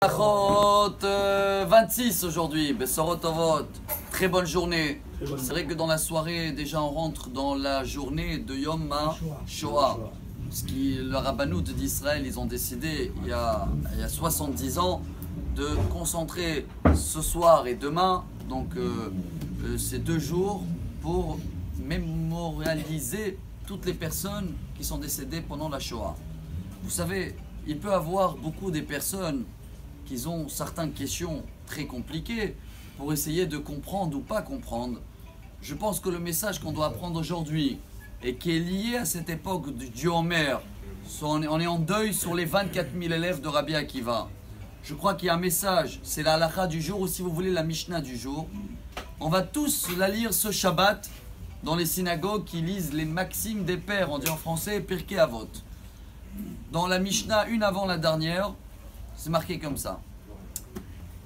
Brachot 26 aujourd'hui, Besorot Tovot, très bonne journée. C'est vrai que dans la soirée, déjà on rentre dans la journée de Yom HaShoah. Ce qui, le Rabbanout d'Israël, ils ont décidé il y a 70 ans de concentrer ce soir et demain, donc ces 2 jours, pour mémorialiser toutes les personnes qui sont décédées pendant la Shoah. Vous savez, il peut y avoir beaucoup de personnes qui ont certaines questions très compliquées pour essayer de comprendre ou pas comprendre. Je pense que le message qu'on doit apprendre aujourd'hui et qui est lié à cette époque du Dieu Homer, on est en deuil sur les 24 000 élèves de Rabbi Akiva. Je crois qu'il y a un message, c'est la halakha du jour ou si vous voulez la Mishnah du jour. On va tous la lire ce Shabbat dans les synagogues qui lisent les maximes des pères, on dit en français Pirkei Avot. Dans la Mishnah, une avant la dernière, c'est marqué comme ça.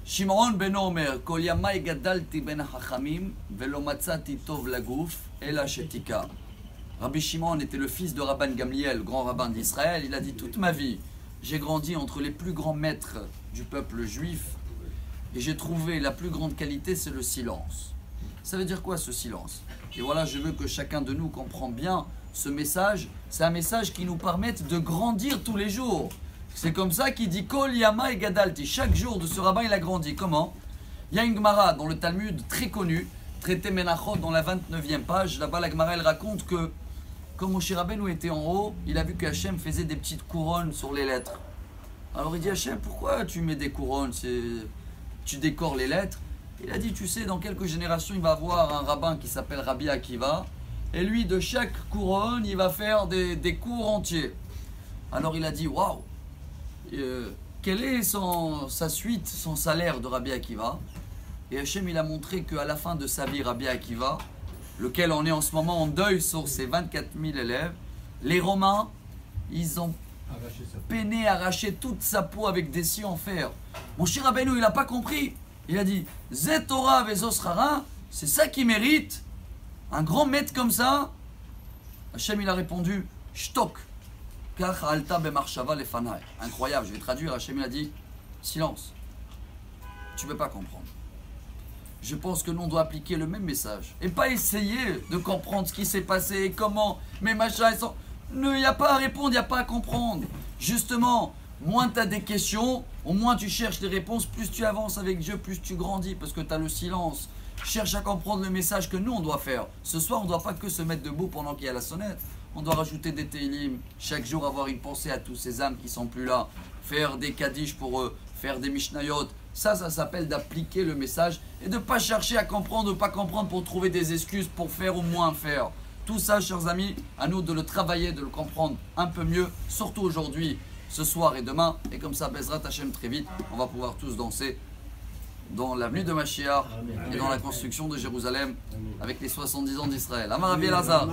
Shimon ben Omer, Kol yamai gadalti ben hachamim, velo matzati tov lagouf, ela shetika. Rabbi Shimon était le fils de Rabban Gamliel, grand rabbin d'Israël. Il a dit toute ma vie, j'ai grandi entre les plus grands maîtres du peuple juif et j'ai trouvé la plus grande qualité, c'est le silence. Ça veut dire quoi ce silence? Et voilà, je veux que chacun de nous comprenne bien ce message. C'est un message qui nous permet de grandir tous les jours. C'est comme ça qu'il dit Kol Yama et Gadalti. Chaque jour de ce rabbin, il a grandi. Comment? Il y a une Gemara dans le Talmud très connu, traité Menachot dans la 29e page. Là-bas, la Gemara, elle raconte que quand Moshe Rabbeinu était en haut, il a vu que Hachem faisait des petites couronnes sur les lettres. Alors il dit Hachem, pourquoi tu mets des couronnes? Tu décores les lettres? Il a dit, tu sais, dans quelques générations, il va y avoir un rabbin qui s'appelle Rabbi Akiva. Et lui, de chaque couronne, il va faire des cours entiers. Alors il a dit, waouh, quelle est sa suite, son salaire de Rabbi Akiva? Et Hachem, il a montré qu'à la fin de sa vie, Rabbi Akiva, lequel on est en ce moment en deuil sur ses 24 000 élèves, les Romains, ils ont peiné à arracher toute sa peau avec des scies en fer. Mon cher Rabbeinu, il n'a pas compris. Il a dit, Zetora vezos rara, c'est ça qui mérite un grand maître comme ça. Hachem, il a répondu, Shtok, kach alta bemarshava lefanai. Incroyable, je vais traduire. Hachem, il a dit, silence. Tu ne peux pas comprendre. Je pense que nous, on doit appliquer le même message. Et pas essayer de comprendre ce qui s'est passé, comment, mais machin, il n'y a pas à répondre, il n'y a pas à comprendre. Justement, moins tu as des questions, au moins tu cherches des réponses, plus tu avances avec Dieu, plus tu grandis, parce que tu as le silence. Cherche à comprendre le message que nous, on doit faire. Ce soir, on ne doit pas que se mettre debout pendant qu'il y a la sonnette. On doit rajouter des télim, chaque jour avoir une pensée à tous ces âmes qui ne sont plus là, faire des kaddish pour eux, faire des mishnayot. Ça s'appelle d'appliquer le message et de ne pas chercher à comprendre ou pas comprendre pour trouver des excuses pour faire ou moins faire. Tout ça, chers amis, à nous de le travailler, de le comprendre un peu mieux, surtout aujourd'hui, ce soir et demain. Et comme ça, Bezrat Hashem, très vite, on va pouvoir tous danser dans l'avenue de Mashiach et dans la construction de Jérusalem avec les 70 ans d'Israël. Amar Rabbi Elazar.